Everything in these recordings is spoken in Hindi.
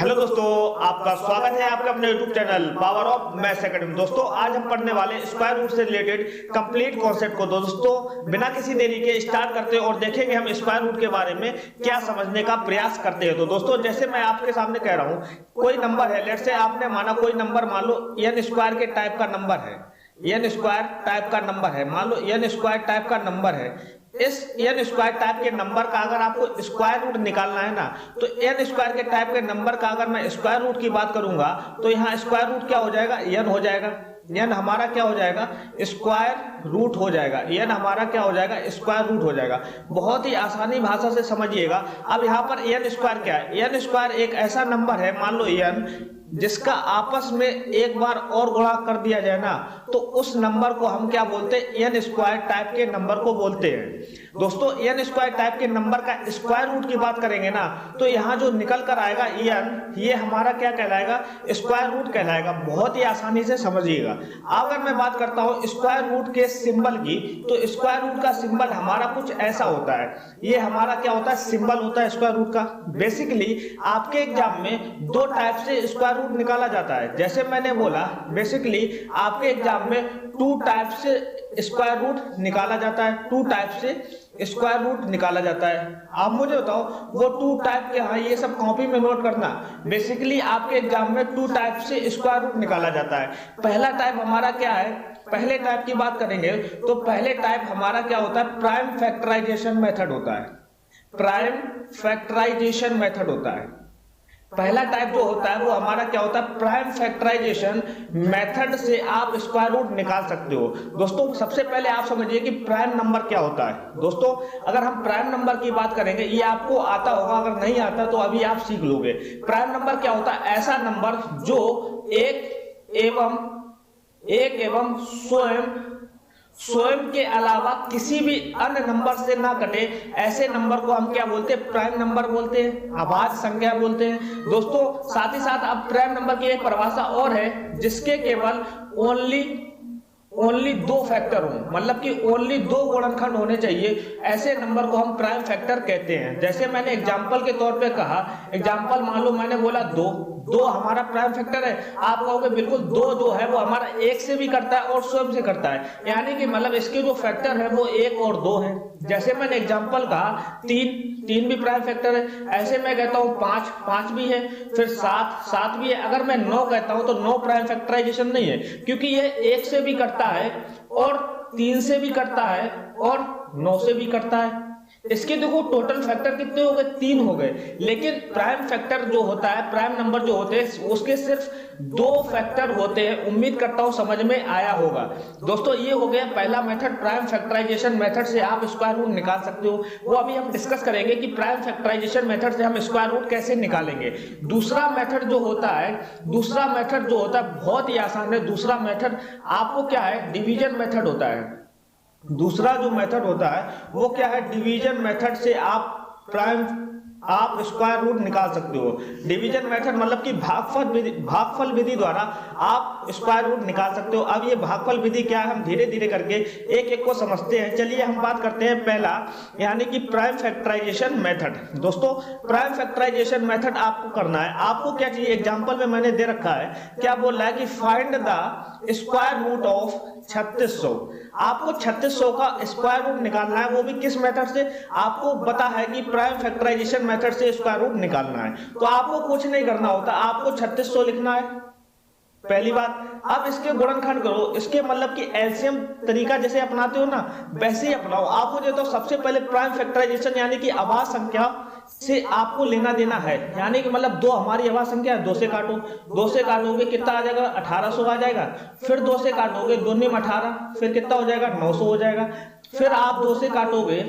हेलो दोस्तों, आपका स्वागत है आपके अपने YouTube channel power of maths academy. दोस्तों आज हम पढ़ने वाले स्क्वायर रूट से रिलेटेड कंप्लीट कॉन्सेप्ट को। दोस्तों बिना किसी देरी के स्टार्ट करते हैं और देखेंगे हम स्क्वायर रूट के बारे में क्या समझने का प्रयास करते हैं। तो दोस्तों जैसे मैं आपके सामने कह रहा हूँ, कोई नंबर है, लेट्स से आपने माना कोई नंबर मान लो n स्क्वायर के टाइप का नंबर है, n स्क्वायर टाइप का नंबर है, मान लो n स्क्वायर टाइप का नंबर है। इस n स्क्वायर टाइप के नंबर का अगर आपको स्क्वायर रूट निकालना है ना, तो n स्क्वायर के टाइप के नंबर का अगर मैं स्क्वायर रूट की बात करूंगा तो यहाँ स्क्वायर रूट क्या हो जाएगा, n हो जाएगा। n हमारा क्या हो जाएगा, स्क्वायर रूट हो जाएगा। n हमारा क्या हो जाएगा, स्क्वायर रूट हो जाएगा। बहुत ही आसानी भाषा से समझिएगा। अब यहाँ पर n स्क्वायर क्या है, n स्क्वायर एक ऐसा नंबर है, मान लो n जिसका आपस में एक बार और गुणा कर दिया जाए ना, तो उस नंबर को हम क्या बोलते हैं, n स्क्वायर टाइप के नंबर को बोलते हैं। दोस्तों n स्क्वायर टाइप के नंबर का स्क्वायर रूट की बात करेंगे ना, तो यहाँ जो निकल कर आएगा n, ये हमारा क्या कहलाएगा, स्क्वायर रूट कहलाएगा। बहुत ही आसानी से समझिएगा। अगर मैं बात करता हूँ स्क्वायर रूट के सिंबल की, तो स्क्वायर रूट का सिंबल हमारा कुछ ऐसा होता है। ये हमारा क्या होता है, सिंबल होता है स्क्वायर रूट का। बेसिकली आपके एग्जाम में दो टाइप से स्क्वायर रूट निकाला जाता है। जैसे मैंने बोला, बेसिकली आपके एग्जाम में टू टाइप से स्क्वायर रूट निकाला जाता है, टू टाइप से स्क्वायर रूट निकाला जाता है। आप मुझे बताओ वो टू टाइप के, हाँ ये सब कॉपी में नोट करना। बेसिकली आपके एग्जाम में टू टाइप से स्क्वायर रूट निकाला जाता है। पहला टाइप हमारा क्या है, पहले टाइप की बात करेंगे तो पहले टाइप हमारा क्या होता है, प्राइम फैक्टराइजेशन मेथड होता है। प्राइम फैक्टराइजेशन मेथड होता है। पहला टाइप जो होता है वो हमारा क्या होता है, प्राइम फैक्टराइजेशन मेथड से आप स्क्वायर रूट निकाल सकते हो। दोस्तों सबसे पहले आप समझिए कि प्राइम नंबर क्या होता है। दोस्तों अगर हम प्राइम नंबर की बात करेंगे, ये आपको आता होगा, अगर नहीं आता तो अभी आप सीख लोगे। प्राइम नंबर क्या होता है, ऐसा नंबर जो एक एवं स्वयं के अलावा किसी भी अन्य नंबर से ना कटे, ऐसे नंबर को हम क्या बोलते हैं, प्राइम नंबर बोलते हैं, अभाज्य संख्या बोलते हैं। दोस्तों साथ ही साथ अब प्राइम नंबर की एक परिभाषा और है, जिसके केवल ओनली दो फैक्टर हो, मतलब कि ओनली दो गुणनखंड होने चाहिए, ऐसे नंबर को हम प्राइम फैक्टर कहते हैं। जैसे मैंने एग्जांपल के तौर पे कहा, एग्जांपल मान लो मैंने बोला दो हमारा प्राइम फैक्टर है। आप कहोगे बिल्कुल दो जो है वो हमारा एक से भी करता है और स्वयं से करता है, यानी कि मतलब इसके जो फैक्टर है वो एक और दो है। जैसे मैंने एग्जांपल कहा तीन भी प्राइम फैक्टर है। ऐसे मैं कहता हूँ पांच भी है, फिर सात भी है। अगर मैं 9 कहता हूं तो 9 प्राइम फैक्टराइजेशन नहीं है, क्योंकि ये एक से भी करता है और 3 से भी करता है और 9 से भी करता है। इसके देखो टोटल फैक्टर कितने हो गए, 3 हो गए। लेकिन प्राइम फैक्टर जो होता है, प्राइम नंबर जो होते हैं, उसके सिर्फ 2 फैक्टर होते हैं। उम्मीद करता हूं समझ में आया होगा। दोस्तों ये हो गया पहला मेथड, प्राइम फैक्टराइजेशन मेथड से आप स्क्वायर रूट निकाल सकते हो। वो अभी हम डिस्कस करेंगे कि प्राइम फैक्टराइजेशन मेथड से हम स्क्वायर रूट कैसे निकालेंगे। दूसरा मेथड जो होता है बहुत ही आसान है। दूसरा मेथड आपको क्या है, डिवीजन मेथड होता है। दूसरा जो मेथड होता है वो क्या है, डिवीजन मेथड से आप स्क्वायर रूट निकाल सकते हो। डिवीजन मेथड मतलब कि भागफल विधि द्वारा आप स्क्वायर रूट निकाल सकते हो। अब ये भागफल विधि क्या है, हम धीरे धीरे करके एक एक को समझते हैं। चलिए हम बात करते हैं पहला, यानी कि प्राइम फैक्टराइजेशन मेथड। दोस्तों प्राइम फैक्टराइजेशन मेथड आपको करना है, आपको क्या चाहिए, एग्जाम्पल में मैंने दे रखा है, क्या बोल रहा है कि find the square root of 3600। आपको 3600 का स्क्वायर रूट निकालना है, वो भी किस मेथड से, आपको पता है कि प्राइम फैक्टराइजेशन मेथड से स्क्वायर रूट निकालना है। तो आपको कुछ नहीं करना होता, आपको 3600 लिखना है, पहली बात। अब इसके गुणनखंड करो, इसके मतलब कि एलसीएम तरीका जैसे अपनाते हो ना, वैसे ही अपनाओ। आपको जो तो सबसे पहले प्राइम फैक्टराइजेशन यानी कि अभाज्य संख्या से आपको लेना देना है, यानी कि मतलब 2 हमारी अभाज्य संख्या है, 2 से काटो, 2 से काटोगे कितना आ जाएगा, 1800 आ जाएगा। फिर 2 से काटोगे, 2 में 18, फिर कितना हो जाएगा, 900 हो जाएगा। फिर आप 2 से काटोगे,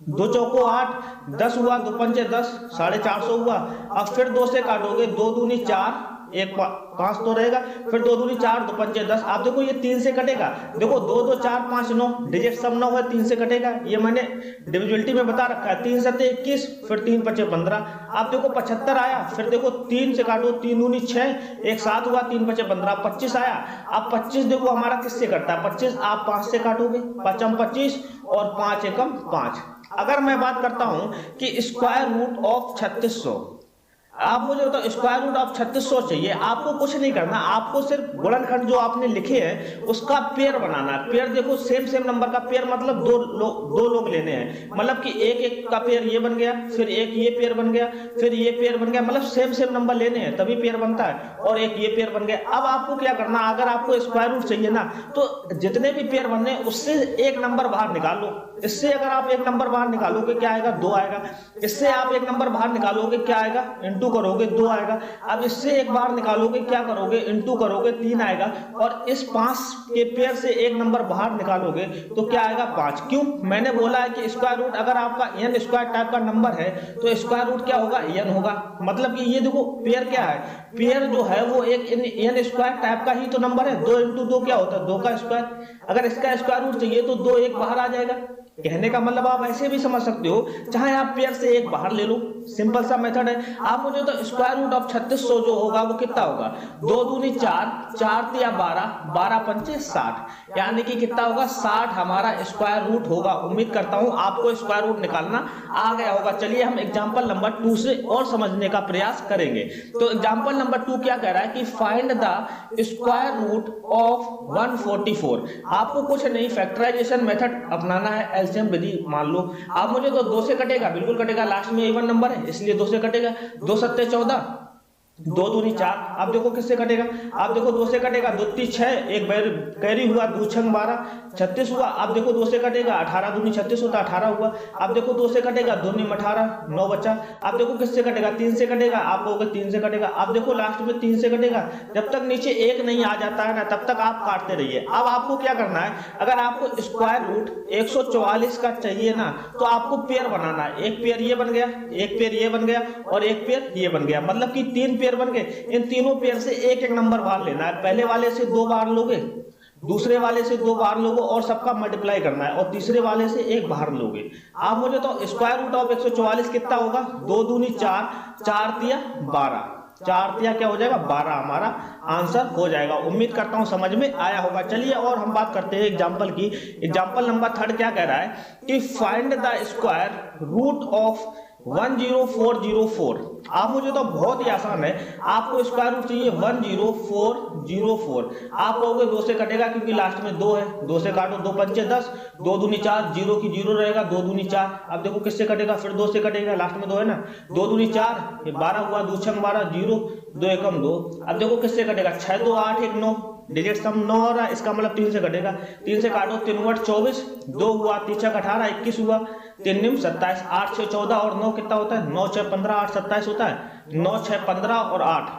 2 चौको 8, 10 हुआ, 2 पंचे 10, 450 हुआ। अब फिर 2 से काटोगे, 2 दूनी 4, 1 5 तो रहेगा, फिर 2 दूनी 4, 2 पंचे 10। आप देखो ये 3 से कटेगा, देखो 2 2 4 5 9, डिजिट सब 9 है, 3 से कटेगा। ये मैंने डिविजिबिलिटी में बता रखा है, 3 7 21, फिर 3 5 15। आप देखो 75 आया, फिर देखो 3 से काटो, 3 दूनी 6, 1 7 हुआ, 3 5 15, 25 आया। अब 25 देखो हमारा किससे कटता है, 25 आप 5 से काटोगे, 5 25 और 5 एकम 5। अगर मैं बात करता हूं कि स्क्वायर रूट ऑफ 3600, आप मुझे बताओ स्क्वायर रूट ऑफ 3600 चाहिए, आपको कुछ नहीं करना, आपको सिर्फ गुणनखंड जो आपने लिखे हैं उसका पेयर बनाना है। पेयर देखो सेम नंबर का पेयर मतलब दो लोग लेने हैं, मतलब कि एक का पेयर ये बन गया, फिर एक ये पेयर बन गया, फिर ये पेयर बन गया, मतलब सेम नंबर लेने हैं तभी पेयर बनता है, और एक ये पेयर बन गया। अब आपको क्या करना, अगर आपको स्क्वायर रूट चाहिए ना तो जितने भी पेयर बनने उससे एक नंबर बाहर निकाल लो। इससे अगर आप एक नंबर बाहर निकालोगे क्या आएगा, 2 आएगा। इससे आप एक नंबर बाहर निकालोगे क्या आएगा, इनटू करोगे 2 आएगा। अब इससे एक बाहर निकालोगे क्या करोगे, इनटू करोगे 3 आएगा। और इस 5 के पेयर से एक नंबर बाहर निकालोगे तो क्या आएगा, 5। क्यों, मैंने बोला है कि स्क्वायर रूट अगर आपका n स्क्वायर टाइप का नंबर है तो स्क्वायर रूट क्या होगा, n होगा। मतलब कि ये देखो पेयर क्या है, पेयर जो है वो एक n स्क्वायर टाइप का ही तो नंबर है। 2 इंटू 2 क्या होता है, 2 का स्क्वायर। अगर इसका स्क्वायर रूट चाहिए तो 2 एक बाहर आ जाएगा। कहने का मतलब आप ऐसे भी समझ सकते हो, चाहे आप पेयर से एक बाहर ले लो, सिंपल सा मेथड है। आप मुझे तो स्क्वायर रूट ऑफ 3600 जो होगा वो कितना होगा, 2 दूनी 4, 4 तिया 12, 12 पंचे 60, यानी कि कितना होगा, 60 हमारा स्क्वायर रूट होगा। उम्मीद करता हूं आपको स्क्वायर रूट निकालना आ गया होगा। चलिए हम एग्जांपल नंबर 2 से और समझने का प्रयास करेंगे। तो एग्जांपल नंबर 2 क्या कह रहा है कि find the square root of 144। आपको कुछ नहीं, फैक्टराइजेशन मेथड अपनाना है, एलसीएम विधि मान लो। आप मुझे तो 2 से कटेगा, बिल्कुल कटेगा, लास्ट में इवन नंबर है इसलिए 2 से कटेगा। 2 सत्ते 14, 2 दूनी 4। आप देखो किससे कटेगा, आप देखो 2 से कटेगा, 2 ती 6, एक बैर कैरी हुआ, 2 छंग 12, 36 हुआ। आप देखो 2 से कटेगा, 18 दूनी 36 होता, 18 हुआ। आप देखो 2 से कटेगा, 2 नीम 18, 9 बचा। आप देखो किससे कटेगा, 3 से कटेगा, आप कहोगे 3 से कटेगा। आप देखो लास्ट में 3 से कटेगा। जब तक नीचे 1 नहीं आ जाता है ना तब तक आप काटते रहिए। अब आपको क्या करना है, अगर आपको स्क्वायर रूट 144 का चाहिए ना तो आपको पेयर बनाना है। एक पेयर ये बन गया, एक पेयर ये बन गया, और एक पेयर ये बन गया, मतलब कि 3 पेयर बन गए। इन तीनों पेयर से एक नंबर बाहर लेना है। पहले वाले से 2 बार लोगे, दूसरे वाले से 2 बार लोगे और सबका मल्टीप्लाई करना है, और तीसरे वाले से 1 बाहर लोगे। आप मुझे तो स्क्वायर रूट ऑफ 144 कितना होगा, 2 दूनी 4, 4 तिया 12, 4 तिया क्या हो जाएगा, 12 हमारा आंसर हो जाएगा। उम्मीद करता हूं समझ में आया होगा। चलिए और हम बात करते हैं एग्जांपल की। एग्जांपल नंबर 3 क्या कह रहा है कि find the square root of 10404। आप मुझे तो बहुत ही आसान है, आपको स्क्वायर रूट चाहिए 10404। आप कहोगे 2 से कटेगा क्योंकि लास्ट में 2 है, 2 से काटो, 2 पंचे 10, 2 दूनी 4, 0 की 0 रहेगा, 2 दूनी 4। अब देखो किससे कटेगा, फिर 2 से कटेगा, लास्ट में 2 है ना, 2 दूनी 4, ये 12 हुआ, 2 छंग 12, 0, 2 एकम 2। अब देखो किससे कटेगा, 6 2 8 1 9, डिजिट सम 9 हो रहा है, इसका मतलब 3 से कटेगा। 3 से काटो, 3 8 24, 2 हुआ, 3 6 18 21 हुआ, 3 निम 27, 8 6 14 और 9 कितना होता है, 9 6 15 8 27 होता है। 9 6 15 और 8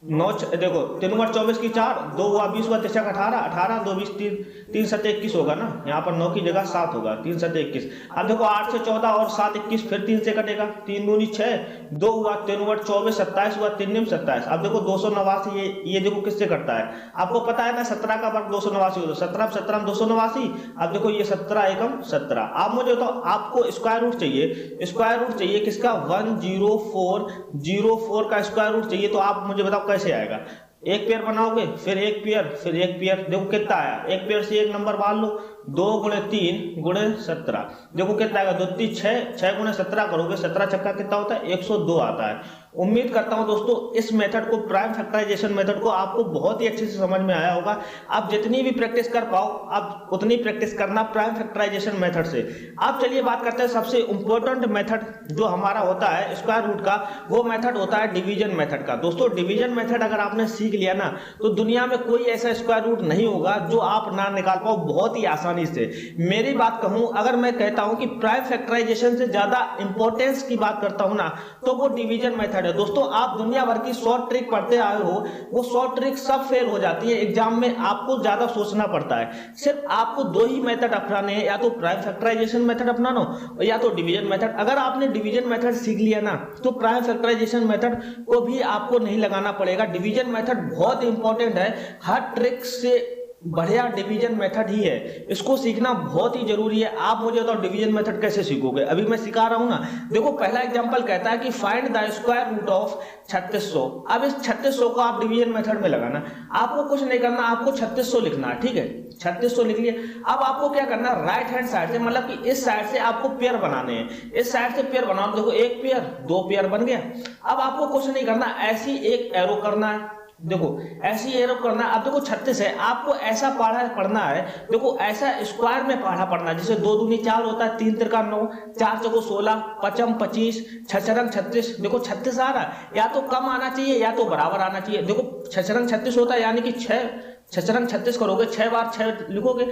9 देखो 3 8 24 की 4, 2 हुआ 20 हुआ, 3 6 18, 18 2 20 3 3 7 21 होगा ना, यहाँ पर 9 की जगह 7 होगा, 3 7 21। अब देखो 8 से 14 और 7 21, फिर 3 से कटेगा, 3 दूनी 6, 2 हुआ, 3 8 24 27 हुआ, 3 निम 27। अब देखो 289, ये देखो किससे कटता है, आपको पता है ना 17 का वर्ग 289 होता है, 17 17 289। अब देखो ये 17 एकम 17। आप मुझे तो आपको स्क्वायर रूट चाहिए, स्क्वायर रूट चाहिए किसका, 10404 का स्क्वायर रूट चाहिए। तो आप मुझे बताओ कैसे आएगा, एक पेयर बनाओगे, फिर एक पेयर, फिर एक पेयर। देखो कितना आया, एक पेयर से एक नंबर बाहर लो, 2 गुणे 3 गुणे 17। देखो कितना आएगा, 2 3 6, 6 गुणे 17 करोगे, 17 छक्का कितना होता है, 102 आता है। उम्मीद करता हूं दोस्तों इस मेथड को, प्राइम फैक्टराइजेशन मेथड को आपको बहुत ही अच्छे से समझ में आया होगा। आप जितनी भी प्रैक्टिस कर पाओ आप उतनी प्रैक्टिस करना प्राइम फैक्टराइजेशन मेथड से। आप चलिए बात करते हैं सबसे इंपॉर्टेंट मेथड जो हमारा होता है स्क्वायर रूट का, वो मेथड होता है डिवीजन मेथड का। दोस्तों डिवीजन मेथड अगर आपने सीख लिया ना तो दुनिया में कोई ऐसा स्क्वायर रूट नहीं होगा जो आप ना निकाल पाओ बहुत ही आसानी से। मेरी बात कहूं, अगर मैं कहता हूं कि प्राइम फैक्टराइजेशन से ज्यादा इंपॉर्टेंस की बात करता हूं ना तो वो डिवीजन मेथड है। दोस्तों आप दुनिया भर की 100 ट्रिक पढ़ते आए हो, वो 100 ट्रिक सब फेल हो जाती है एग्जाम में, आपको ज्यादा सोचना पड़ता है। सिर्फ आपको 2 ही मेथड अपनाने हैं, या तो प्राइम फैक्टराइजेशन मेथड अपनाना या तो डिवीजन मेथड। अगर आपने डिवीजन मेथड सीख लिया ना तो प्राइम फैक्टराइजेशन मेथड को भी आपको नहीं लगाना पड़ेगा। डिवीजन मेथड बहुत इंपॉर्टेंट है, हर ट्रिक से बढ़िया डिवीजन मेथड ही है, इसको सीखना बहुत ही जरूरी है। आप मुझे तो डिवीजन मेथड कैसे सीखोगे, अभी मैं सिखा रहा हूं ना। देखो पहला एग्जांपल कहता है कि find the square root of 3600। अब इस 3600 को आप डिवीजन मेथड में लगाना, आपको कुछ नहीं करना, आपको 3600 लिखना है, ठीक है। 3600 लिख लिया। अब आपको क्या करना है, राइट हैंड साइड से मतलब कि इस साइड से आपको पेयर बनाने हैं, इस साइड से पेयर बनाओ। देखो एक पेयर, दो पेयर बन गया। अब आपको कुछ नहीं करना, ऐसी एक एरो करना है, देखो ऐसी एरो करना है। अब देखो 36 है, आपको ऐसा पढ़ा पढ़ना है, देखो ऐसा स्क्वायर में पढ़ना है, जैसे 2 दूनी 4 होता है, 3 तिरका 9, 4 चौको 16, 5 25, 6 रंग 36। देखो 36 आ रहा है, या तो कम आना चाहिए या तो बराबर आना चाहिए। देखो 6 रंग 36 होता है, यानी कि 6 रंग 36 करोगे, 6 बार 6 लिखोगे,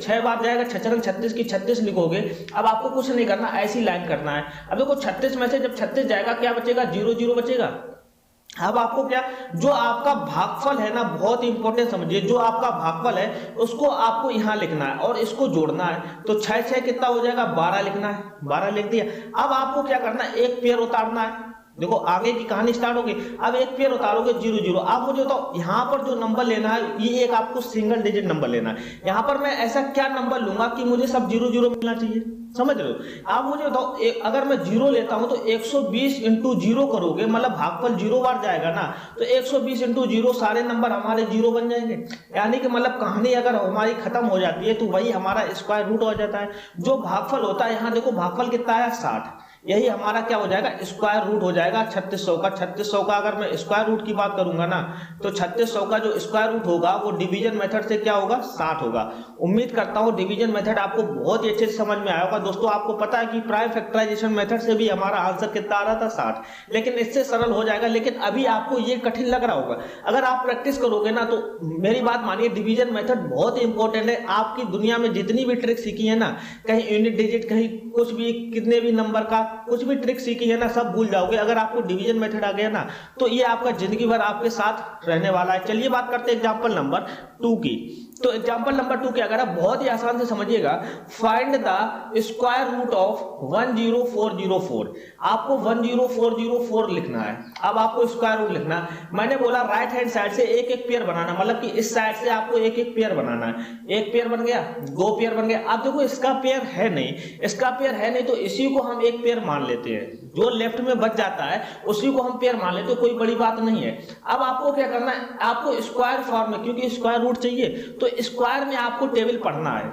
6 बार जाएगा, 6 रंग 36 की 36 लिखोगे। अब आपको कुछ नहीं करना, ऐसी लाइन करना है। अब देखो 36 में से जब 36 जाएगा क्या बचेगा, 0 0 बचेगा। अब आपको क्या, जो आपका भागफल है ना, बहुत इंपॉर्टेंट समझिए, जो आपका भागफल है उसको आपको यहाँ लिखना है और इसको जोड़ना है। तो 6 6 कितना हो जाएगा, 12 लिखना है, 12 लिख दिया। अब आपको क्या करना है, एक पेयर उतारना है। देखो आगे की कहानी स्टार्ट होगी। अब एक पेयर उतारोगे 0 0। आप मुझे बताओ यहाँ पर जो नंबर लेना है, ये एक आपको सिंगल डिजिट नंबर लेना है। यहाँ पर मैं ऐसा क्या नंबर लूंगा कि मुझे सब 0 0 मिलना चाहिए, समझ रहे हो। आप मुझे बताओ, अगर मैं 0 लेता हूं तो 120 इंटू 0 करोगे, मतलब भागफल 0 बार जाएगा ना, तो 120 इंटू 0 सारे नंबर हमारे 0 बन जाएंगे। यानी कि मतलब कहानी अगर हमारी खत्म हो जाती है तो वही हमारा स्क्वायर रूट हो जाता है। जो भागफल होता है, यहाँ देखो भागफल कितना है, 60, यही हमारा क्या हो जाएगा, स्क्वायर रूट हो जाएगा 3600 का। 3600 का अगर मैं स्क्वायर रूट की बात करूंगा ना, तो 3600 का जो स्क्वायर रूट होगा वो डिवीजन मेथड से क्या होगा, 60 होगा। उम्मीद करता हूं डिवीजन मेथड आपको बहुत ही अच्छे से समझ में आया होगा। दोस्तों आपको पता है कि प्राइम फैक्टराइजेशन मेथड से भी हमारा आंसर कितना आ रहा था, 60, लेकिन इससे सरल हो जाएगा। लेकिन अभी आपको ये कठिन लग रहा होगा, अगर आप प्रैक्टिस करोगे ना तो मेरी बात मानिए, डिवीजन मेथड बहुत इंपॉर्टेंट है। आपकी दुनिया में जितनी भी ट्रिक सीखी है ना, कहीं यूनिट डिजिट, कहीं कुछ भी, कितने भी नंबर का कुछ भी ट्रिक सीखी है ना, सब भूल जाओगे। अगर आपको डिवीजन मेथड आ गया ना, तो ये आपका जिंदगी भर आपके साथ रहने वाला है। चलिए बात करते हैं एग्जांपल नंबर 2 की। तो एग्जांपल नंबर 2 क्या करा, बहुत ही आसान से समझिएगा। Find the square root of 10404। आपको 10404 लिखना है। अब आपको स्क्वायर रूट लिखना है। मैंने बोला राइट हैंड साइड से एक एक पेयर बनाना, मतलब कि इस साइड से आपको एक एक पेयर बनाना है। एक पेयर बन गया, 2 पेयर बन गया। अब देखो इसका पेयर है नहीं, इसका पेयर है नहीं, तो इसी को हम एक पेयर मान लेते हैं। जो लेफ्ट में बच जाता है उसी को हम पेयर मान लेते हैं, कोई बड़ी बात नहीं है। अब आपको क्या करना है, आपको स्क्वायर फॉर्म में, क्योंकि स्क्वायर रूट चाहिए, तो स्क्वायर में आपको टेबल पढ़ना है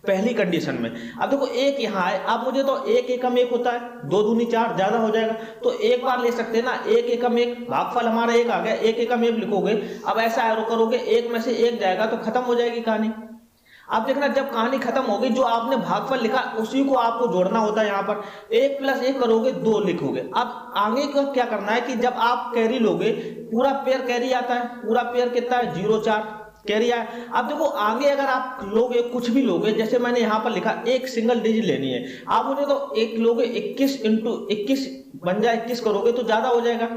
पहली कंडीशन में। अब देखो एक यहाँ है, अब मुझे तो एक एकम एक होता है, 2 दूनी 4, ज्यादा हो जाएगा, तो एक बार ले सकते हैं ना, एक एकम एक, भागफल हमारा एक आ गया, एक एकम एक लिखोगे। अब ऐसा एरो करोगे, एक में से एक जाएगा तो खत्म हो जाएगी कहानी। आप देखना जब कहानी खत्म होगी, जो आपने भागफल लिखा उसी को आपको जोड़ना होता है। यहाँ पर 1 + 1 करोगे, 2 लिखोगे। अब आगे का क्या करना है कि जब आप कैरी लोगे, पूरा पेयर कैरी आता है, पूरा पेयर कितना है, 0 4 कैरी आया। अब देखो आगे अगर आप लोगे, कुछ भी लोगे, जैसे मैंने यहाँ पर लिखा एक सिंगल डिजिट लेनी है, आप मुझे तो एक लोगे, 21 इंटू 21 बन जाए, 21 करोगे तो ज्यादा हो जाएगा,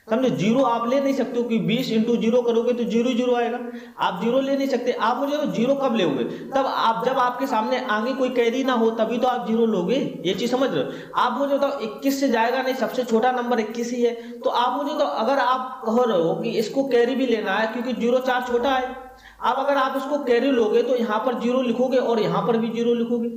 समझे। 0 आप ले नहीं सकते हो कि 20 इंटू 0 करोगे तो 0 0 आएगा, आप 0 ले नहीं सकते। आप मुझे तो 0 कब लोगे, तब आप जब आपके सामने आगे कोई कैरी ना हो, तभी तो आप 0 लोगे, ये चीज समझ रहे हो। आप मुझे तो 21 से जाएगा नहीं, सबसे छोटा नंबर 21 ही है। तो आप मुझे तो अगर आप कह रहे हो कि इसको कैरी भी लेना है, क्योंकि 0 4 छोटा है, अब अगर आप इसको कैरी लोगे तो यहाँ पर 0 लिखोगे और यहाँ पर भी 0 लिखोगे,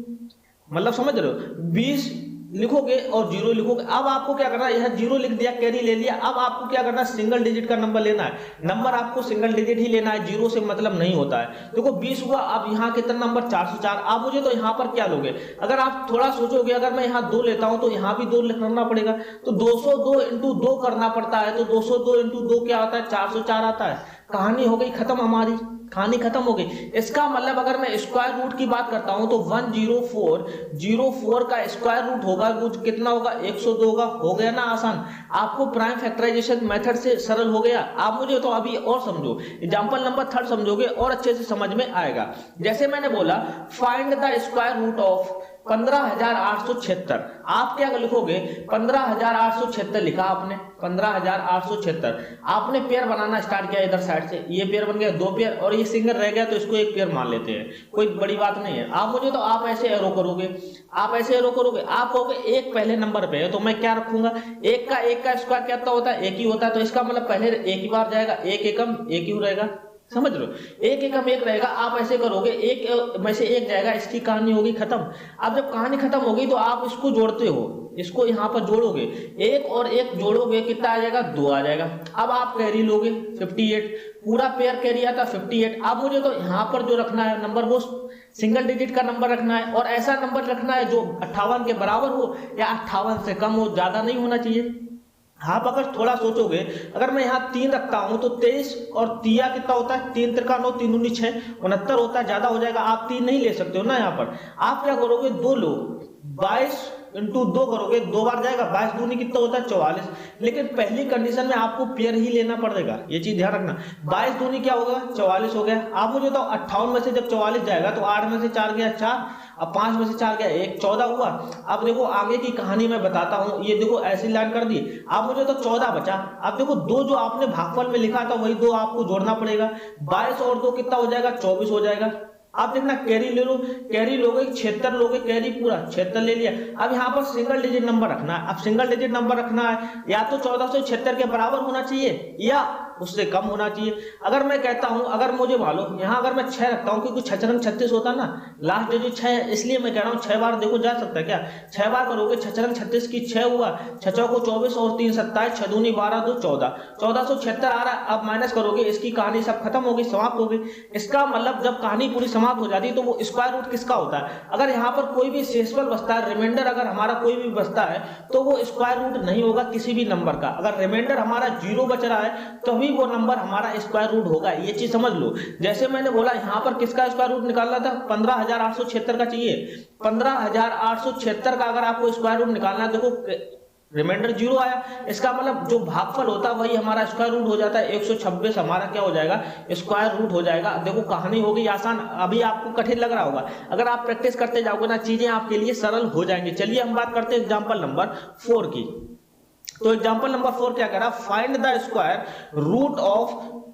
मतलब समझ रहे हो, 20 लिखोगे और 0 लिखोगे। अब आपको क्या करना है, यह 0 लिख दिया, कैरी ले लिया। अब आपको क्या करना है, सिंगल डिजिट का नंबर लेना है। नंबर आपको सिंगल डिजिट ही लेना है, 0 से मतलब नहीं होता है। देखो 20 हुआ, अब यहाँ कितना नंबर, 404। आप मुझे तो यहाँ पर क्या लोगे, अगर आप थोड़ा सोचोगे, अगर मैं यहाँ 2 लेता हूं तो यहाँ भी 2 लिखना पड़ेगा, तो 202 इंटू 2 करना पड़ता है। तो 202 इंटू 2 क्या आता है, 404 आता है। कहानी हो गई खत्म, हमारी कहानी खत्म हो गई। इसका मतलब अगर मैं स्क्वायर रूट की बात करता हूं तो 10404 का स्क्वायर रूट होगा, वो कितना होगा, 102 होगा। हो गया ना आसान, आपको प्राइम फैक्टराइजेशन मेथड से सरल हो गया। आप मुझे तो अभी और समझो, एग्जांपल नंबर 3 समझोगे और अच्छे से समझ में आएगा। जैसे मैंने बोला find the square root of 15,876। आप क्या लिखोगे, 15,876 लिखा आपने, 15,876। आपने पेयर बनाना स्टार्ट किया इधर साइड से, ये पेयर बन गया, 2 पेयर, और ये सिंगल रह गया तो इसको एक पेयर मान लेते हैं, कोई बड़ी बात नहीं है। आप मुझे तो आप ऐसे एरो करोगे, आप ऐसे एरो करोगे, आप कहोगे एक पहले नंबर पे है तो मैं क्या रखूंगा, एक का स्क्वायर क्या होता है, एक ही होता है। तो इसका मतलब पहले एक ही बार जाएगा, एक एकम एक ही रहेगा, समझ लो, एक एकम एक रहेगा। आप ऐसे करोगे, एक में से एक जाएगा, इसकी कहानी होगी खत्म। अब जब कहानी खत्म होगी तो आप इसको जोड़ते हो, इसको यहाँ पर जोड़ोगे, एक और एक जोड़ोगे कितना आ जाएगा, 2 आ जाएगा। अब आप कैरी लोगे 58, पूरा पेयर कैरी आता 58। अब मुझे तो यहाँ पर जो रखना है नंबर वो सिंगल डिजिट का नंबर रखना है, और ऐसा नंबर रखना है जो 58 के बराबर हो या 58 से कम हो, ज्यादा नहीं होना चाहिए। आप अगर थोड़ा सोचोगे, अगर मैं यहाँ 3 रखता हूं तो 23 और तिया कितना होता है, 3 तिरका 9, 3 दूनी 6, 69 होता है, ज्यादा हो जाएगा। आप 3 नहीं ले सकते हो ना। यहाँ पर आप क्या करोगे, 2 लो, 22 इंटू 2 करोगे, 2 बार जाएगा, 22 दूनी कितना होता है 44। लेकिन पहली कंडीशन में आपको पेयर ही लेना पड़ेगा, ये चीज ध्यान रखना। 22 दूनी क्या होगा, 44 हो गया। आप मुझे तो 58 में से जब 44 जाएगा तो 8 में से 4 गया 4, अब 5 में से 4 गया 1, 14 हुआ। अब देखो आगे की कहानी मैं बताता हूं, ये देखो ऐसी लाइन कर दी, अब मुझे तो 14 बचा। अब देखो 2 जो आपने भागफल में लिखा था वही 2 आपको जोड़ना पड़ेगा, 22 और 2 कितना हो जाएगा, 24 हो जाएगा। आप देखना कैरी ले लो, कैरी लोगे 76 लोगे, कैरी पूरा 76 ले लिया। अब यहाँ पर सिंगल डिजिट नंबर रखना है। अब सिंगल डिजिट नंबर रखना है, या तो 1476 के बराबर होना चाहिए या उससे कम होना चाहिए। अगर मैं कहता हूं, अगर मुझे मालूम यहाँ अगर मैं 6 रखता हूं, क्योंकि 6 रंग 36 होता ना, लास्ट डिजिट 6 है, इसलिए मैं कह रहा हूं 6 बार देखो जा सकता है क्या, 6 बार करोगे 6 रंग 36 की 6 हुआ, 6 को 24 और 3 27, 6 दूनी 12, 2 14, 1476 आ रहा है। अब माइनस करोगे, इसकी कहानी सब खत्म होगी, समाप्त होगी। इसका मतलब जब कहानी पूरी समाप्त हो जाती है तो वो स्क्वायर रूट किसका होता है। अगर यहाँ पर कोई भी शेषफल बचता है, रिमाइंडर अगर हमारा कोई भी बचता है तो वो स्क्वायर रूट नहीं होगा किसी भी नंबर का। अगर रिमाइंडर हमारा 0 बच रहा है तभी वो नंबर हमारा स्क्वायर रूट होगा, ये चीज समझ लो। जैसे मैंने बोला यहाँ पर किसका स्क्वायर रूट निकालना था, 15,876 का चाहिए। 15,876 का अगर आपको स्क्वायर रूट निकालना है, देखो रिमाइंडर 0 आया, इसका मतलब जो भागफल होता है वही हमारा स्क्वायर रूट हो जाता है। 126 हमारा क्या हो जाएगा, स्क्वायर रूट हो जाएगा। देखो कहानी हो गई आसान। अभी आपको कठिन लग रहा होगा, अगर आप प्रैक्टिस करते जाओगे ना चीजें आपके लिए सरल हो जाएंगी। चलिए हम बात करते हैं एग्जाम्पल नंबर 4 की। तो एग्जाम्पल नंबर 4 क्या कह रहा, find the square root of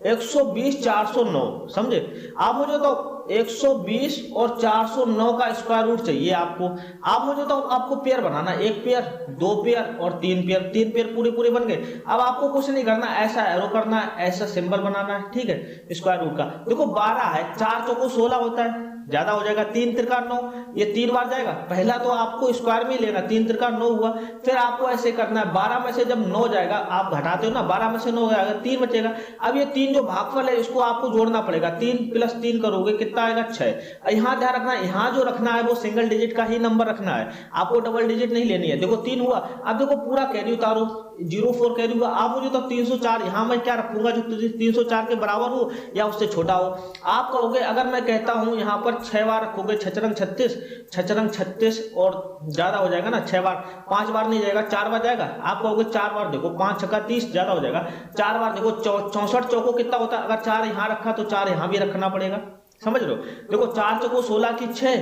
120 409। समझे आप, मुझे तो 120 और 409 का स्क्वायर रूट चाहिए आपको। आप मुझे तो आपको पेयर बनाना, 1 पेयर 2 पेयर और 3 पेयर, 3 पेयर पूरे बन गए। अब आपको कुछ नहीं करना, ऐसा एरो करना है, ऐसा सिंबल बनाना है, ठीक है। स्क्वायर रूट का देखो 12 है, 4 चौको 16 होता है, ज्यादा हो जाएगा, 3 तिरका 9, ये 3 बार जाएगा। पहला तो आपको स्क्वायर में लेना, 3 तिरका 9 हुआ। फिर आपको ऐसे करना है, 12 में से जब 9 जाएगा, आप घटाते हो ना, 12 में से 9 जाएगा, 3 बचेगा। अब ये 3 जो भागफल है इसको आपको जोड़ना पड़ेगा, 3 + 3 करोगे कितना आएगा, 6। यहाँ ध्यान रखना, यहाँ जो रखना है वो सिंगल डिजिट का ही नंबर रखना है, आपको डबल डिजिट नहीं लेनी है। देखो 3 हुआ। अब देखो पूरा कैरी उतारो, 04 कैरी हुआ। आप मुझे तो 304, यहाँ मैं क्या रखूंगा जो 304 के बराबर हो या उससे छोटा हो। आप कहोगे, अगर मैं कहता हूं यहाँ पर 6 बार रखोगे, 6 रंग 36, 6 रंग 36 और ज्यादा हो जाएगा ना, 6 बार, 5 बार नहीं जाएगा, 4 बार जाएगा। आप कहोगे 4 बार, देखो 5 छक्का 30, ज्यादा हो जाएगा, 4 बार देखो 64 चौको कितना होता है। अगर 4 यहाँ रखा तो 4 यहाँ भी रखना पड़ेगा, समझ लो। देखो 4 चौको 16 की 6,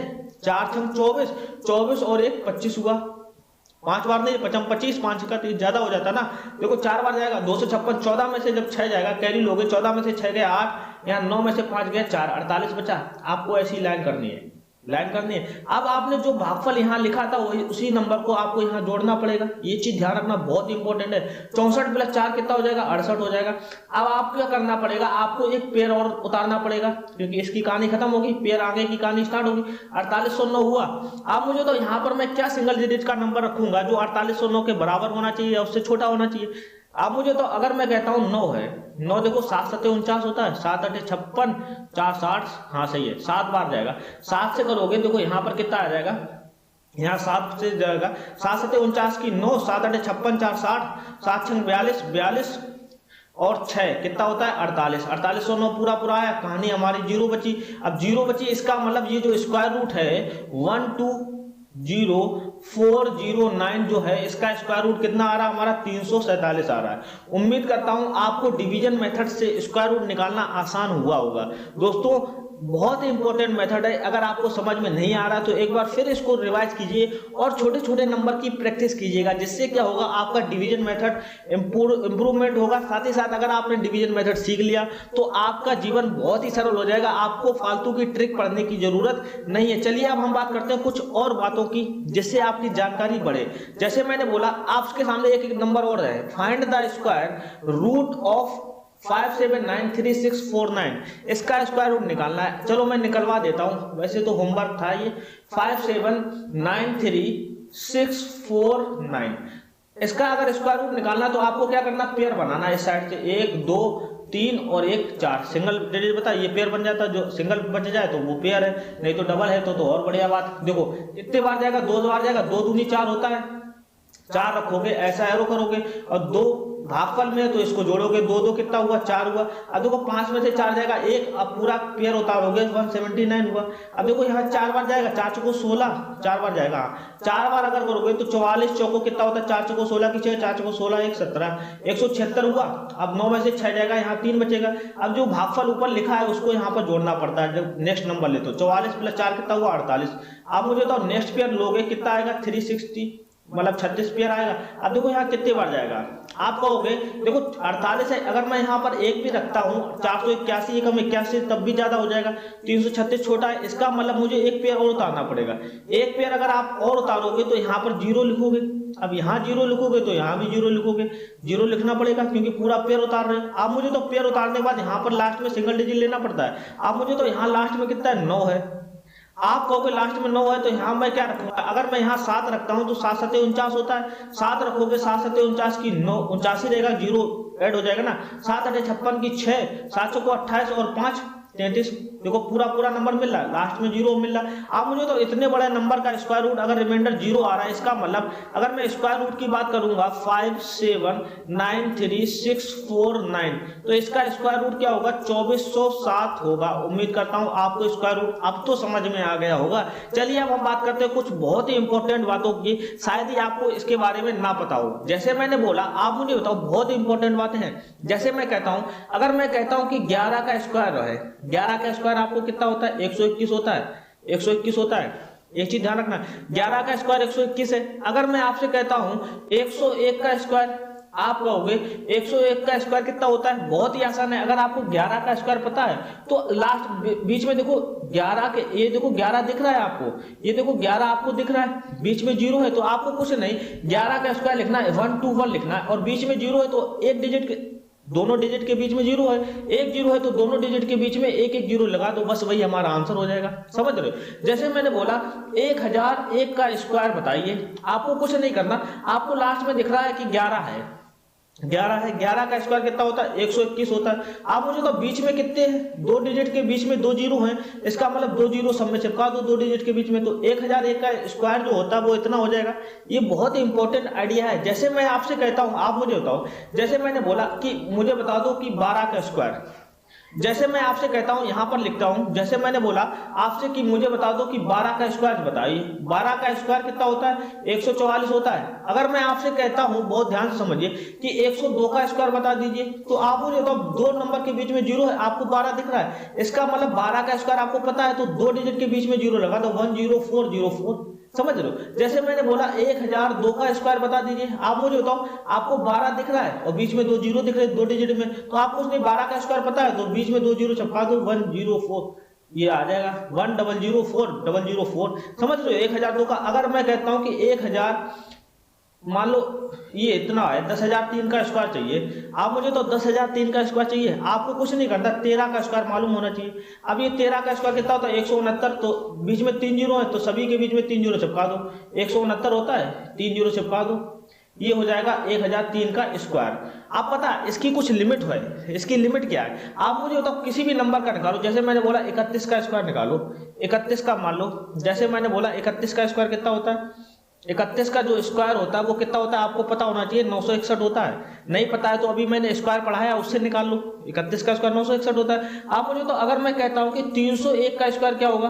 4 छंग 24, 24 और 1 25 हुआ। 5 बार नहीं, 25, 5 का 30 ज्यादा हो जाता ना। देखो 4 बार जाएगा, 256, 14 में से जब 6 जाएगा, कैरी लोगे, 14 में से 6 गए 8, यहाँ 9 में से 5 गए 4, 48 बचा। आपको ऐसी लाइन करनी है, लाइन करनी है। अब आपने जो भागफल यहाँ लिखा था वही उसी नंबर को आपको यहाँ जोड़ना पड़ेगा, ये चीज ध्यान रखना, बहुत इंपॉर्टेंट है। 64 + 4 कितना हो जाएगा, 68 हो जाएगा। अब आपको क्या करना पड़ेगा, आपको एक पेयर और उतारना पड़ेगा, क्योंकि इसकी कहानी खत्म होगी, पेयर आगे की कहानी स्टार्ट होगी। 4809 हुआ। अब मुझे तो यहाँ पर मैं क्या सिंगल डिजिट का नंबर रखूंगा जो 4809 के बराबर होना चाहिए, उससे छोटा होना चाहिए। अब मुझे तो अगर मैं कहता हूं 9 है, 9 देखो 7 7 49 होता है, 7 8 56, 4 60, हाँ सही है, 7 बार जाएगा। 7 से करोगे देखो यहाँ पर कितना आ जाएगा, यहाँ 7 से जाएगा, 7 7 49 की 9, 7 8 56, 4 60, 7 6 42, 42 और 6 कितना होता है 48, 4809 पूरा आया। कहानी हमारी 0 बची। अब 0 बची, इसका मतलब ये जो स्क्वायर रूट है 120,409 जो है, इसका स्क्वायर रूट कितना आ रहा है हमारा, 347 आ रहा है। उम्मीद करता हूं आपको डिवीजन मेथड से स्क्वायर रूट निकालना आसान हुआ होगा। दोस्तों बहुत ही इंपॉर्टेंट मेथड है, अगर आपको समझ में नहीं आ रहा तो एक बार फिर इसको रिवाइज कीजिए और छोटे छोटे नंबर की प्रैक्टिस कीजिएगा, जिससे क्या होगा, आपका डिवीजन मेथड इंप्रूवमेंट होगा। साथ ही साथ अगर आपने डिवीजन मेथड सीख लिया तो आपका जीवन बहुत ही सरल हो जाएगा, आपको फालतू की ट्रिक पढ़ने की जरूरत नहीं है। चलिए अब हम बात करते हैं कुछ और बातों की, जिससे आपकी जानकारी बढ़े। जैसे मैंने बोला, आपके सामने एक नंबर और है, find the square root of 5793,649, इसका स्क्वायर रूट निकालना है। चलो मैं निकलवा देता हूं, वैसे तो होमवर्क था ये। 5793 649। इसका अगर स्क्वायर रूट निकालना तो आपको क्या करना, पेयर बनाना है इस साइड से, 1 2 3 और 1 4 सिंगल डिजिट बता, ये पेयर बन जाता है। जो सिंगल बच जाए तो वो पेयर है, नहीं तो डबल है तो और बढ़िया बात। देखो इतने बार जाएगा, 2 बार जाएगा, 2 दूनी 4 होता है, 4 रखोगे, ऐसा एरो करोगे और 2 भागफल में तो इसको जोड़ोगे, 2 2 कितना हुआ, 4 हुआ। अब देखो 5 में से 4 जाएगा 1, अब पूरा पेयर उतारोगे 179 हुआ। अब देखो यहाँ 4 बार जाएगा, 4 चौको 16, 4 बार जाएगा, 4 बार अगर करोगे तो 44 चौको कितना होता है, 4 चौको 16 की 6, 4 चौको 16 1 17, 176 हुआ। अब 9 में से 6 जाएगा, यहाँ 3 बचेगा। अब जो भागफल ऊपर लिखा है उसको यहाँ पर जोड़ना पड़ता है। जब नेक्स्ट नंबर ले तो 44 प्लस 4 कितना हुआ, 48। अब मुझे तो नेक्स्ट पेयर लोगे कितना आएगा, 360, मतलब 36 पेयर आएगा। अब देखो यहाँ कितने बार जाएगा, आप कहोगे देखो 48 है, अगर मैं यहाँ पर 1 भी रखता हूँ, 481 एकम 81 तब भी ज्यादा हो जाएगा, 336 छोटा है, इसका मतलब मुझे 1 पेयर और उतारना पड़ेगा। 1 पेयर अगर आप और उतारोगे तो यहाँ पर 0 लिखोगे, अब यहाँ 0 लिखोगे तो यहाँ भी 0 लिखोगे, 0 लिखना पड़ेगा क्योंकि पूरा पेयर उतार रहे हैं। अब मुझे तो पेयर उतारने के बाद यहाँ पर लास्ट में सिंगल डिजिट लेना पड़ता है। अब मुझे तो यहाँ लास्ट में कितना है, 9 है। आप कहोगे लास्ट में 9 है तो यहाँ मैं क्या रखूंगा, अगर मैं यहाँ 7 रखता हूँ तो 7 7 49 होता है, 7 रखोगे 7 7 49 की 9 89 रहेगा, 0 ऐड हो जाएगा ना, 7 8 56 की 6, 7 चौको 28 और 5 33। देखो पूरा नंबर मिल रहा है, लास्ट में 0 मिल रहा है। अब मुझे तो इतने बड़े नंबर का स्क्वायर रूट अगर रिमाइंडर 0 आ रहा है, इसका मतलब अगर मैं स्क्वायर रूट की बात करूंगा 5793649, तो इसका स्क्वायर रूट क्या होगा, 2407 होगा। उम्मीद करता हूं आपको स्क्वायर रूट अब तो समझ में आ गया होगा। चलिए अब हम बात करते हैं कुछ बहुत ही इंपॉर्टेंट बातों की, शायद ही आपको इसके बारे में ना पता हो। जैसे मैंने बोला, आप मुझे बताओ, बहुत इंपॉर्टेंट बातें हैं। जैसे मैं कहता हूं, अगर मैं कहता हूं कि 11 का स्क्वायर है, 11 का स्क्वायर आपको कितना होता है, 121 होता है, 121 होता है। एक चीज ध्यान रखना, 11 का स्क्वायर 121 है। अगर मैं आपसे कहता हूं 101 का स्क्वायर, आप कहोगे 101 का स्क्वायर कितना होता है, बहुत ही आसान है। अगर आपको 11 का स्क्वायर पता है तो लास्ट बीच में देखो 11 के, ये देखो 11 दिख रहा है आपको, ये देखो 11 आपको दिख रहा है, बीच में 0 है तो आपको कुछ नहीं, 11 का स्क्वायर लिखना है, 121 लिखना है, और बीच में 0 है तो एक डिजिट के, दोनों डिजिट के बीच में 0 है, एक 0 है तो दोनों डिजिट के बीच में एक 0 लगा दो, बस वही हमारा आंसर हो जाएगा। समझ रहे हो? जैसे मैंने बोला 1001 का स्क्वायर बताइए, आपको कुछ नहीं करना, आपको लास्ट में दिख रहा है कि 11 है, 11 है, 11 का स्क्वायर कितना होता है, 121 होता है। आप मुझे तो बीच में कितने हैं, 2 डिजिट के बीच में 2 0 हैं, इसका मतलब 2 0 सब में चिपका दो 2 डिजिट के बीच में, तो 1001 का स्क्वायर जो होता है वो इतना हो जाएगा। ये बहुत इंपॉर्टेंट आइडिया है। जैसे मैं आपसे कहता हूं, आप मुझे बताओ, जैसे मैंने बोला कि मुझे बता दो कि 12 का स्क्वायर, जैसे मैं आपसे कहता हूं, यहां पर लिखता हूं, जैसे मैंने बोला आपसे कि मुझे बता दो कि 12 का स्क्वायर बताइए, 12 का स्क्वायर कितना होता है, 144 होता है। अगर मैं आपसे कहता हूं, बहुत ध्यान से समझिए, कि 102 का स्क्वायर बता दीजिए, तो आप मुझे तो 2 नंबर के बीच में 0 है, आपको 12 दिख रहा है, इसका मतलब 12 का स्क्वायर आपको पता है, तो 2 डिजिट के बीच में 0 लगा दो, 10404। समझ रहे हो? जैसे मैंने बोला 1002 का स्क्वायर बता दीजिए, आप मुझे बताओ, आपको 12 दिख रहा है और बीच में 2 0 दिख रहे हैं 2 डिजिट में, तो आपको उसने 12 का स्क्वायर पता है, तो बीच में 2 0 चिपका दो, 104, ये आ जाएगा 1004। समझ रहे हो? 1002 का अगर मैं कहता हूं कि 1000, मान लो ये इतना है, 10,003 का स्क्वायर चाहिए, आप मुझे तो 10,003 का स्क्वायर चाहिए, आपको कुछ नहीं करना, 13 का स्क्वायर मालूम होना चाहिए। अब ये 13 का स्क्वायर कितना होता है, 169, तो बीच में 3 0 है तो सभी के बीच में 3 0 चिपका दो, 169 होता है, 3 0 चिपका दो, ये हो जाएगा 1003 का स्क्वायर। आप पता है इसकी कुछ लिमिट है, इसकी लिमिट क्या है, आप मुझे बताओ, किसी भी नंबर का निकालो। जैसे मैंने बोला 31 का स्क्वायर निकालो, 31 का मान लो, जैसे मैंने बोला 31 का स्क्वायर कितना होता है, 31 का जो स्क्वायर होता है वो कितना होता है, आपको पता होना चाहिए, 961 होता है। नहीं पता है तो अभी मैंने स्क्वायर पढ़ाया, उससे निकाल लो, 31 का स्क्वायर 961 होता है। आप मुझे तो अगर मैं कहता हूं कि 301 का स्क्वायर क्या होगा,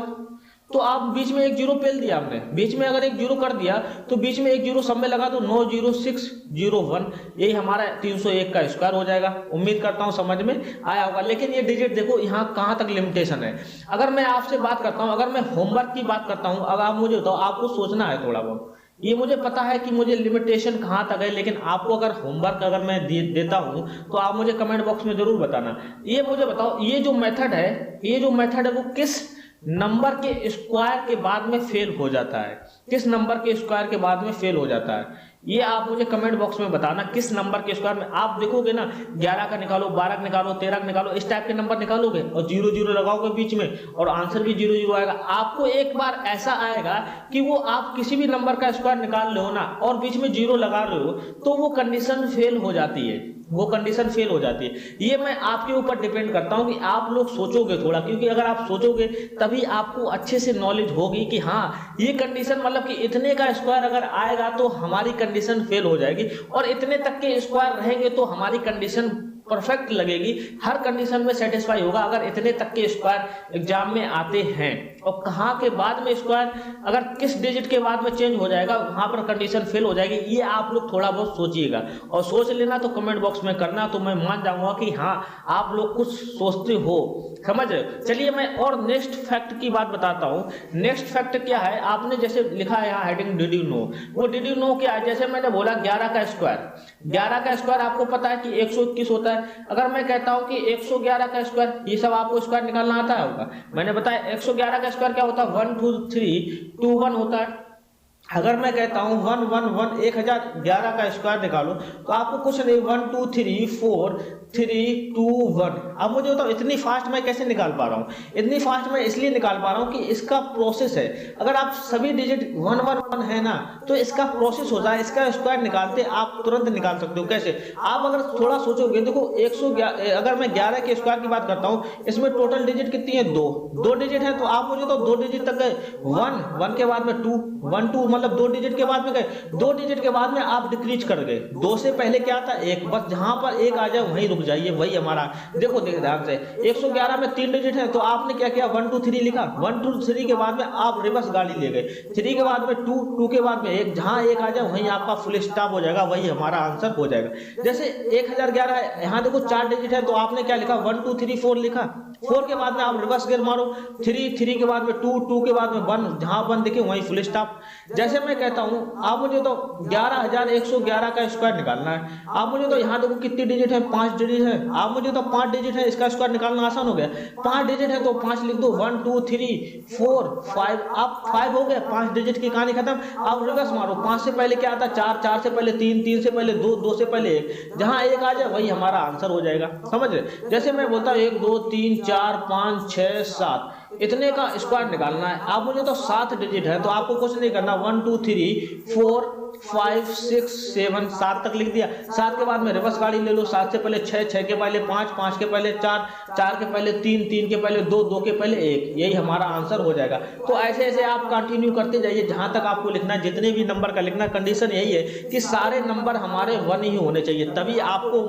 तो आप बीच में एक 0 पेल दिया आपने, बीच में अगर एक 0 कर दिया तो बीच में एक 0 सब में लगा दो, 90601, यही हमारा 301 का स्क्वायर हो जाएगा। उम्मीद करता हूं समझ में आया होगा। लेकिन ये डिजिट देखो यहाँ कहां तक लिमिटेशन है। अगर मैं आपसे बात करता हूं, अगर मैं होमवर्क की बात करता हूं, अगर आप मुझे बताओ, आपको सोचना है थोड़ा बहुत, ये मुझे पता है कि मुझे लिमिटेशन कहां तक है, लेकिन आपको अगर होमवर्क अगर मैं देता हूं तो आप मुझे कमेंट बॉक्स में जरूर बताना। ये मुझे बताओ, ये जो मेथड है वो किस नंबर के स्क्वायर के बाद में फेल हो जाता है, किस नंबर के स्क्वायर के बाद में फेल हो जाता है, ये आप मुझे कमेंट बॉक्स में बताना किस नंबर के स्क्वायर में। आप देखोगे ना 11 का निकालो, 12 का निकालो, 13 का निकालो, इस टाइप के नंबर निकालोगे और 0 0 लगाओगे बीच में और आंसर भी 0 0 आएगा। आपको एक बार ऐसा आएगा कि वो आप किसी भी नंबर का स्क्वायर निकाल रहे हो ना और बीच में 0 लगा रहे हो तो वो कंडीशन फेल हो जाती है, वो कंडीशन फेल हो जाती है। ये मैं आपके ऊपर डिपेंड करता हूं कि आप लोग सोचोगे थोड़ा, क्योंकि अगर आप सोचोगे तभी आपको अच्छे से नॉलेज होगी कि हाँ ये कंडीशन मतलब कि इतने का स्क्वायर अगर आएगा तो हमारी कंडीशन फेल हो जाएगी और इतने तक के स्क्वायर रहेंगे तो हमारी कंडीशन परफेक्ट लगेगी, हर कंडीशन में सेटिस्फाई होगा अगर इतने तक के स्क्वायर एग्जाम में आते हैं। और कहाँ के बाद में स्क्वायर अगर किस डिजिट के बाद में चेंज हो जाएगा वहां पर कंडीशन फेल हो जाएगी, ये आप लोग थोड़ा बहुत सोचिएगा और सोच लेना तो कमेंट बॉक्स में करना, तो मैं मान जाऊंगा कि हाँ आप लोग कुछ सोचते हो, समझ रहे हो। चलिए मैं और नेक्स्ट फैक्ट की बात बताता हूँ। नेक्स्ट फैक्ट क्या है, आपने जैसे लिखा है यहाँ हेडिंग डिड यू नो, वो डिड यू नो क्या है। जैसे मैंने बोला 11 का स्क्वायर, 11 का स्क्वायर आपको पता है कि 121 होता है। अगर मैं कहता हूं कि 111 का स्क्वायर, ये सब आपको स्क्वायर निकालना आता होगा, मैंने बताया 111 का स्क्वायर क्या होता है 1 2 3 2 1 होता है। अगर मैं कहता हूं 1 1 1 1011 का स्क्वायर निकालो तो आपको कुछ नहीं 1 2 3 4 3 2 1। अब मुझे बताओ इतनी फास्ट मैं कैसे निकाल पा रहा हूँ, इतनी फास्ट मैं इसलिए निकाल पा रहा हूँ कि इसका प्रोसेस है। अगर आप सभी डिजिट 1 1 1 है ना तो इसका प्रोसेस होता है, इसका स्क्वायर निकालते आप तुरंत निकाल सकते हो। कैसे, आप अगर थोड़ा सोचोगे, देखो 111 अगर मैं 11 के स्क्वायर की बात करता हूँ, इसमें टोटल डिजिट कितनी है, 2 डिजिट है। तो आप मुझे तो 2 डिजिट तक गए, 1 के बाद में 2 1 2 मतलब 2 डिजिट के बाद में गए, 2 डिजिट के बाद में आप डिक्रीज कर गए। 2 से पहले क्या था 1, बस जहां पर 1 आ जाए वहीं रुक जाइए, वही हमारा। देखो ध्यान से 111 में 3 डिजिट है तो आपने क्या किया 1 2 3 लिखा, 1 2 3 के बाद में आप रिवर्स गाड़ी ले गए, 3 के बाद में 2 2 के बाद में 1, जहां 1 आ जाए वहीं आपका फुल स्टॉप हो जाएगा, वही हमारा आंसर हो जाएगा। जैसे 1011 है, यहाँ देखो 4 डिजिट है तो आपने क्या लिखा 1 2 3 4 लिखा, 4 के बाद में आप रिवर्स गेयर मारो, 3 के बाद में 2 के बाद में 1, जहां 1 दिखे वहीं फुल स्टॉप। जैसे मैं कहता हूं आप मुझे तो 11111 का स्क्वायर निकालना है, आप मुझे तो यहाँ देखो कितनी डिजिट है 5 डिजिट है, आप मुझे तो 5 डिजिट है, इसका स्क्वायर निकालना आसान हो गया। 5 डिजिट है तो 5 लिख दो, 1 2 3 4 5, आप 5 हो गए, 5 डिजिट की कहानी खत्म। आप रिवर्स मारो, 5 से पहले क्या आता 4, 4 से पहले 3, 3 से पहले 2, 2 से पहले 1, जहां 1 आ जाए वही हमारा आंसर हो जाएगा, समझ रहे। जैसे मैं बोलता हूँ 1 2 3 4 5 6 7 इतने का स्क्वायर निकालना है, आप मुझे तो 7 डिजिट है तो आपको कुछ नहीं करना, 1 2 3 4 5 6 7 7 तक लिख दिया। 7 के बाद में रिवर्स गाड़ी ले लो, 7 से पहले 6, 6 के पहले 5, 5 के पहले 4, 4 के पहले 3, 3 के पहले 2, 2 के पहले 1, यही हमारा आंसर हो जाएगा। तो ऐसे ऐसे आप कंटिन्यू करते जाइए जहां तक आपको लिखना है, जितने भी नंबर का लिखना। कंडीशन यही है कि सारे नंबर हमारे 1 ही होने चाहिए, तभी आपको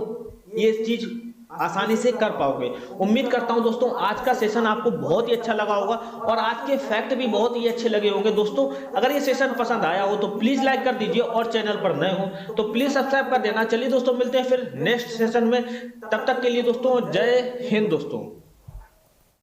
ये चीज आसानी से कर पाओगे। उम्मीद करता हूं दोस्तों आज का सेशन आपको बहुत ही अच्छा लगा होगा और आज के फैक्ट भी बहुत ही अच्छे लगे होंगे। दोस्तों अगर ये सेशन पसंद आया हो तो प्लीज लाइक कर दीजिए और चैनल पर नए हो तो प्लीज सब्सक्राइब कर देना। चलिए दोस्तों मिलते हैं फिर नेक्स्ट सेशन में, तब तक के लिए दोस्तों जय हिंद दोस्तों।